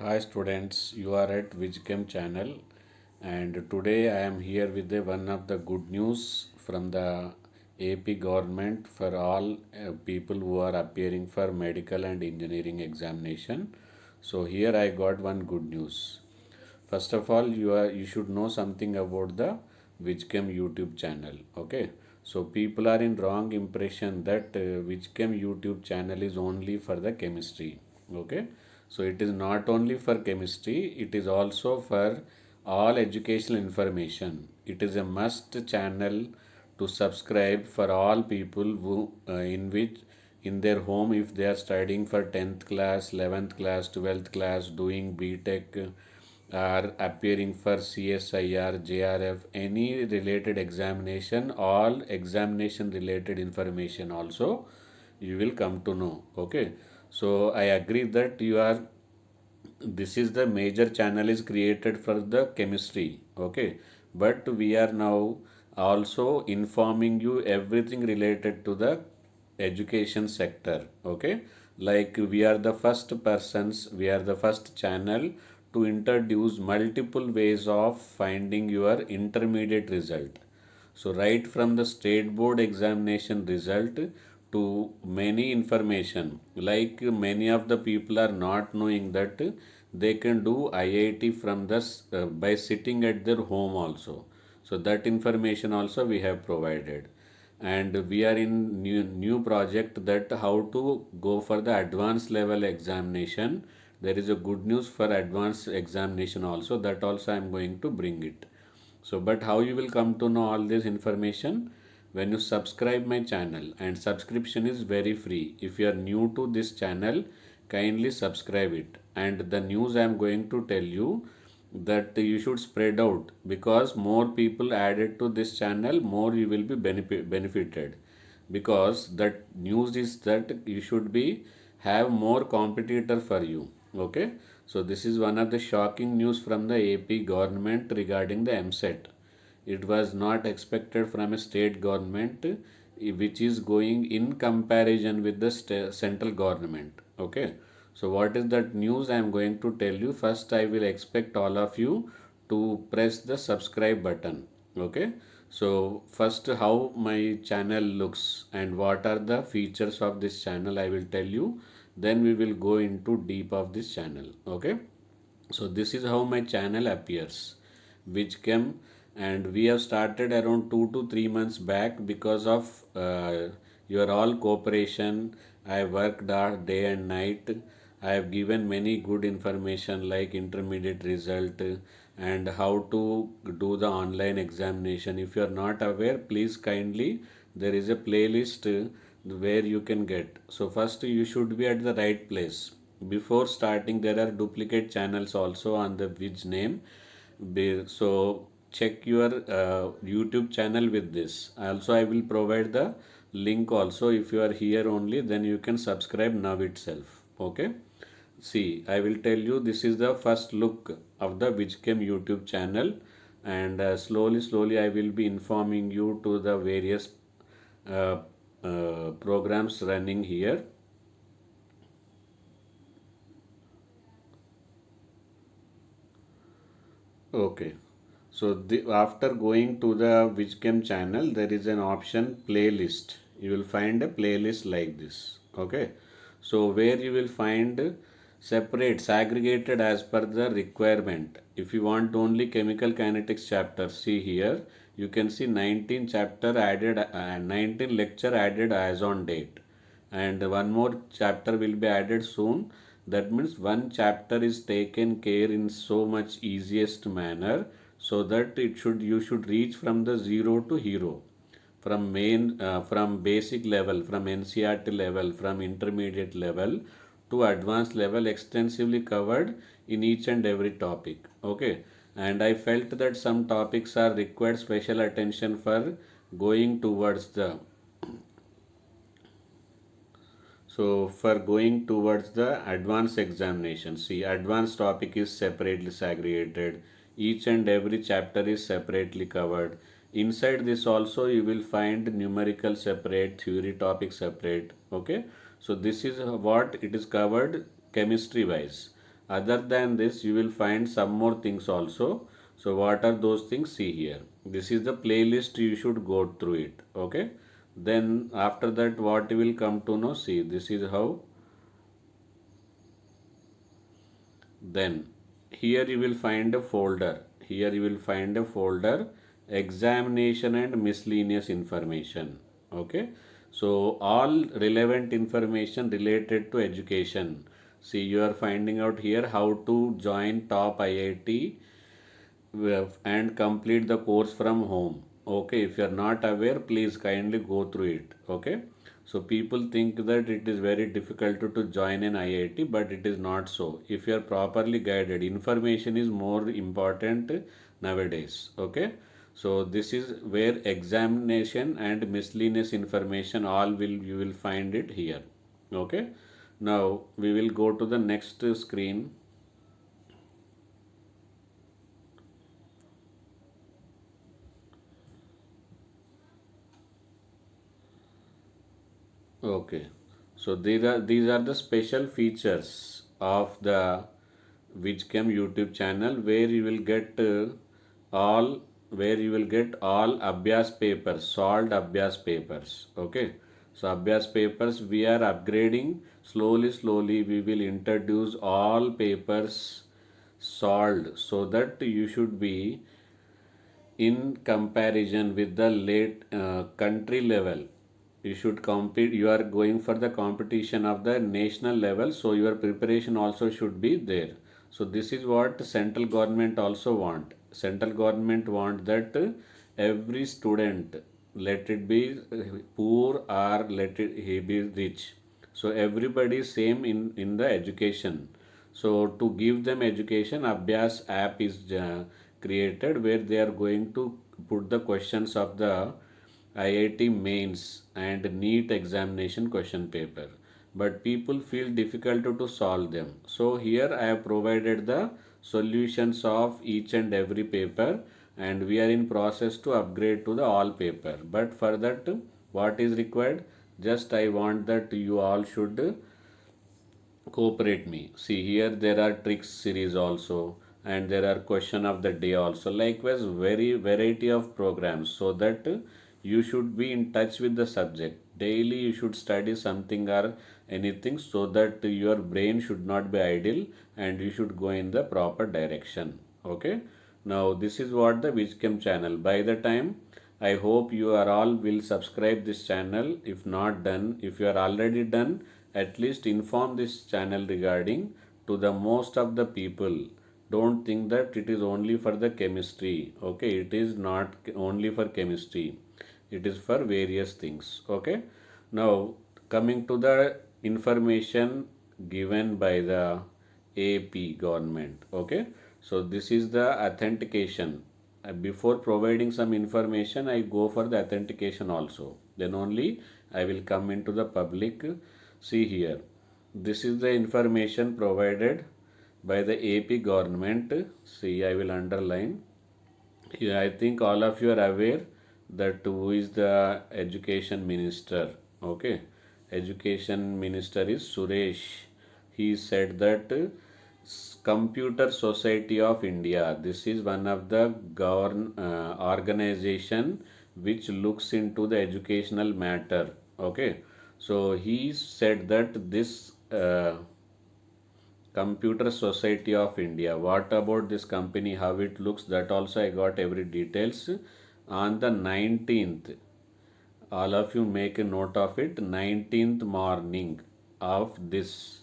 Hi students, you are at Vijchem channel, and today I am here with one of the good news from the AP government for all people who are appearing for medical and engineering examination. So here I got one good news. First of all, you should know something about the Vijchem YouTube channel. Okay, so people are in wrong impression that Vijchem YouTube channel is only for the chemistry. Okay, so it is not only for chemistry, it is also for all educational information. It is a must channel to subscribe for all people who in which in their home, if they are studying for 10th class, 11th class, 12th class, doing BTech, are appearing for CSIR, JRF, any related examination, all examination related information also you will come to know. Okay, so I agree that you are, this is the major channel is created for the chemistry. Okay, but we are now also informing you everything related to the education sector. Okay, like we are the first persons, we are the first channel to introduce multiple ways of finding your intermediate result. So right from the state board examination result to many information, like many of the people are not knowing that they can do IIT from this by sitting at their home also. So that information also we have provided, and we are in new project that how to go for the advanced level examination. There is a good news for advanced examination also, that also I am going to bring it. So, but how you will come to know all this information? When you subscribe my channel, and subscription is very free. If you are new to this channel, kindly subscribe it. And the news I am going to tell you, that you should spread out, because more people added to this channel, more you will be benefited. Because that news is that you should be have more competitor for you. Okay, so this is one of the shocking news from the AP government regarding the MSET. It was not expected from a state government, which is going in comparison with the central government. Okay, so what is that news I am going to tell you? First, I will expect all of you to press the subscribe button. Okay, so first, how my channel looks and what are the features of this channel, I will tell you. Then we will go into deep of this channel. Okay, so this is how my channel appears, which came, and we have started around 2 to 3 months back because of your all cooperation. I worked hard day and night. I have given many good information like intermediate result and how to do the online examination. If you are not aware, please kindly, there is a playlist where you can get. So first you should be at the right place. Before starting, there are duplicate channels also on the which name. So check your YouTube channel with this. Also, I will provide the link also. If you are here only, then you can subscribe now itself. Okay. See, I will tell you, this is the first look of the Vijchem YouTube channel, and slowly I will be informing you to the various uh, programs running here. Okay. So after going to the Vijchem channel, there is an option playlist. You will find a playlist like this. Okay. So where you will find separate, segregated as per the requirement. If you want only chemical kinetics chapter, see here. You can see 19 chapter added, 19 lecture added as on date, and one more chapter will be added soon. That means one chapter is taken care in so much easiest manner, so that it should, you should reach from the zero to hero, from main from basic level, from NCERT level, from intermediate level to advanced level, extensively covered in each and every topic. Okay, and I felt that some topics are required special attention for going towards the, so for going towards the advanced examination, see, advanced topic is separately segregated. Each and every chapter is separately covered. Inside this also you will find numerical separate, theory topic separate. Okay, so this is what it is covered chemistry wise. Other than this, you will find some more things also. So what are those things? See here. This is the playlist, you should go through it. Okay. Then after that, what you will come to know? See, this is how. Then here you will find a folder. Here you will find a folder, examination and miscellaneous information. Okay. So all relevant information related to education. See, you are finding out here how to join top IIT and complete the course from home. Okay, if you are not aware, please kindly go through it. Okay, so people think that it is very difficult to join an IIT, but it is not so. If you are properly guided, information is more important nowadays. Okay, so this is where examination and miscellaneous information all will, you will find it here. Okay, now we will go to the next screen. Okay, so these are the special features of the Vijchem YouTube channel, where you will get all where you will get all Abhyas papers, solved Abhyas papers. Okay, so Abhyas papers we are upgrading slowly. Slowly we will introduce all papers solved, so that you should be in comparison with the late country level. You should compete, you are going for the competition of the national level, so your preparation also should be there. So this is what central government also want. Central government want that every student, let it be poor or let it he be rich, so everybody same in the education. So to give them education, Abhyas app is created, where they are going to put the questions of the IIT mains and NEET examination question paper, but people feel difficult to solve them. So here I have provided the solutions of each and every paper, and we are in process to upgrade to the all paper. But for that, what is required? Just I want that you all should cooperate me. See here, there are tricks series also, and there are question of the day also, likewise very variety of programs, so that you should be in touch with the subject daily. You should study something or anything, so that your brain should not be idle and you should go in the proper direction. Okay, now this is what the Wiscom channel. By the time, I hope you are all will subscribe this channel. If not done, if you are already done, at least inform this channel regarding to the most of the people. Don't think that it is only for the chemistry. Okay, it is not only for chemistry, it is for various things. Okay, now coming to the information given by the AP government. Okay, so this is the authentication. Before providing some information, I go for the authentication also, then only I will come into the public. See here, this is the information provided by the AP government. See, I will underline. Yeah, I think all of you are aware that who is the education minister. Okay, education minister is Suresh. He said that Computer Society of India. This is one of the organization which looks into the educational matter. Okay, so he said that this Computer Society of India. What about this company? How it looks? That also I got every details on the 19th. All of you make a note of it. 19th morning of this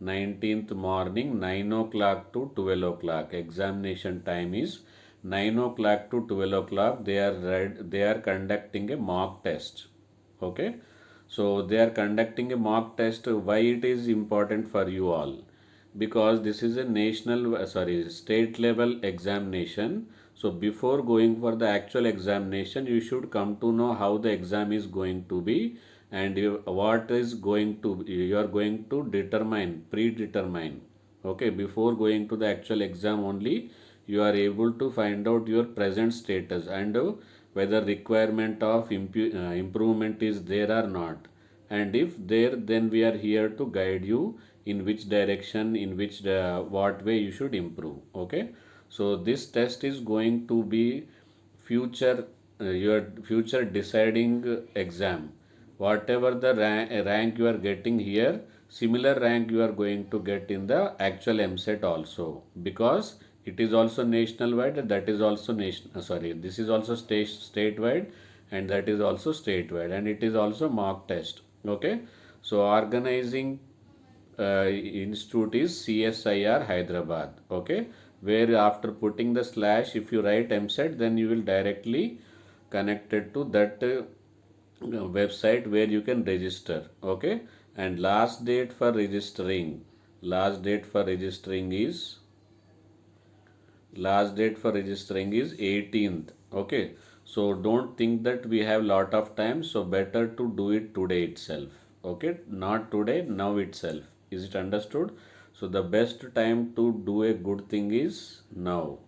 19th morning, 9 o'clock to 12 o'clock. Examination time is 9 o'clock to 12 o'clock. They are conducting a mock test. Okay, so they are conducting a mock test. Why it is important for you all? Because this is a state level examination. So before going for the actual examination, you should come to know how the exam is going to be, and what is going to, you are going to predetermine. Okay, before going to the actual exam only, you are able to find out your present status, and whether requirement of improvement is there or not, and if there, then we are here to guide you in which direction, in which what way you should improve. Okay, so this test is going to be future your future deciding exam. Whatever the rank you are getting here, similar rank you are going to get in the actual MSET also, because it is also national wide, that is also nation sorry, this is also statewide, and that is also statewide, and it is also mock test. Okay, so organizing institute is CSIR Hyderabad. Okay, where after putting the slash, if you write MSET, then you will directly connected to that website where you can register. Okay, and last date for registering is last date for registering is 18th. Okay, so don't think that we have lot of time, so better to do it today itself. Okay, not today, now itself. Is it understood? So the best time to do a good thing is now.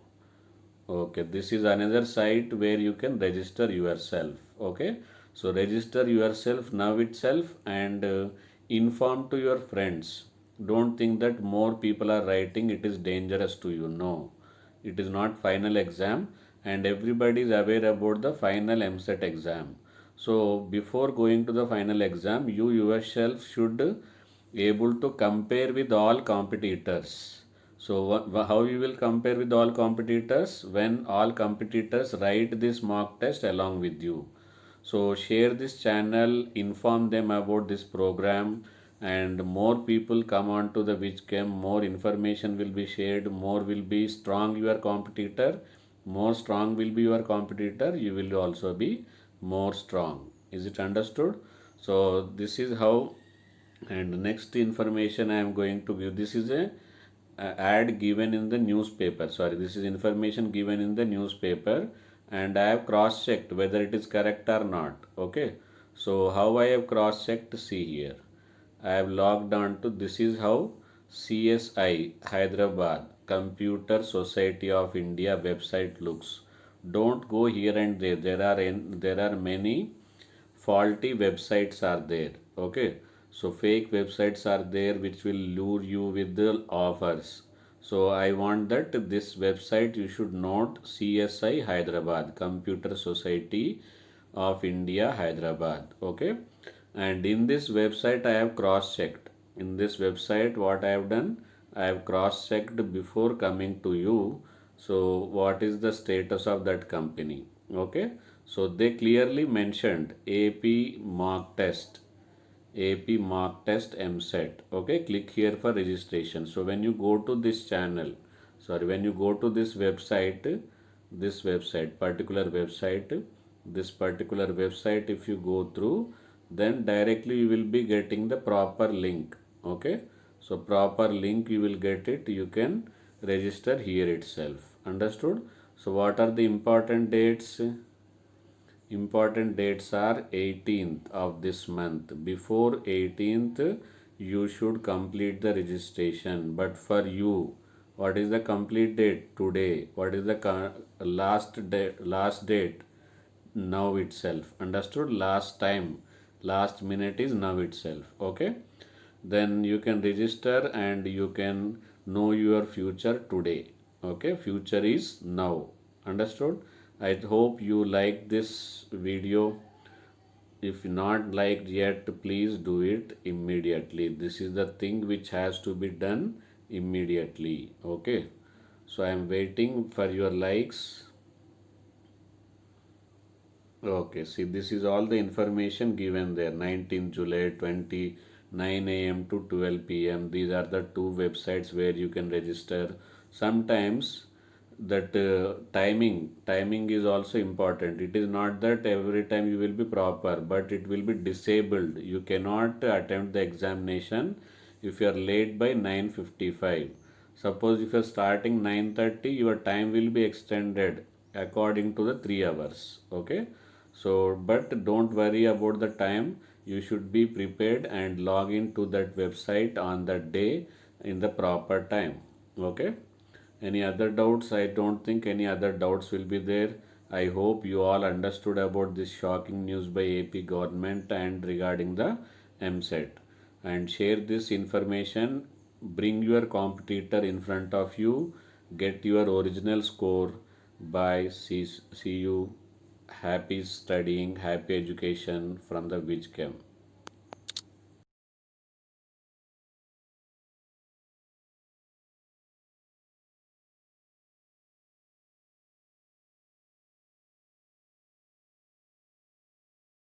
Okay, this is another site where you can register yourself. Okay, so register yourself now itself, and inform to your friends. Don't think that more people are writing, it is dangerous to you. No, it is not final exam, and everybody is aware about the final MSET exam. So before going to the final exam, you yourself should able to compare with all competitors. So how you will compare with all competitors? When all competitors write this mock test along with you. So share this channel, inform them about this program, and more people come on to the WHICHChem, more information will be shared, more will be strong your competitor, more strong will be your competitor, you will also be more strong. Is it understood? So this is how. And next information I am going to give, this is a ad given in the newspaper, sorry, this is information given in the newspaper, and I have cross checked whether it is correct or not. Okay, so how I have cross checked, see here, I have logged on to, this is how CSI Hyderabad Computer Society of India website looks. Don't go here and there, there are many faulty websites are there. Okay, so fake websites are there which will lure you with the offers. So I want that this website you should note, CSI Hyderabad Computer Society of India Hyderabad. Okay, and in this website I have cross checked. In this website what I have done, I have cross checked before coming to you. So what is the status of that company? Okay, so they clearly mentioned AP mock test, AP mock test MSET. Okay, click here for registration. So when you go to this channel, sorry, when you go to this website, this particular website, if you go through, then directly you will be getting the proper link. Okay, so proper link you will get it, you can register here itself. Understood? So what are the important dates? Important dates are 18th of this month. Before 18th, you should complete the registration. But for you, what is the complete date? Today. What is the last date? Now itself. Understood? Last time. Last minute is now itself. Okay. Then you can register and you can know your future today. Okay. Future is now. Understood? I hope you like this video. If not liked yet, please do it immediately. This is the thing which has to be done immediately. Okay, so I am waiting for your likes. Okay, see, this is all the information given there. 19th July 29 a.m. to 12 p.m. These are the two websites where you can register. Sometimes that timing is also important. It is not that every time you will be proper, but it will be disabled. You cannot attempt the examination if you are late by 9:55. Suppose if you are starting 9:30, your time will be extended according to the 3 hours. Okay, so but don't worry about the time. You should be prepared and log into that website on that day in the proper time. Okay, any other doubts? I don't think any other doubts will be there. I hope you all understood about this shocking news by AP government and regarding the MSET. and share this information. Bring your competitor in front of you, get your original score. Bye. See you. Happy studying, happy education from the Wijchem.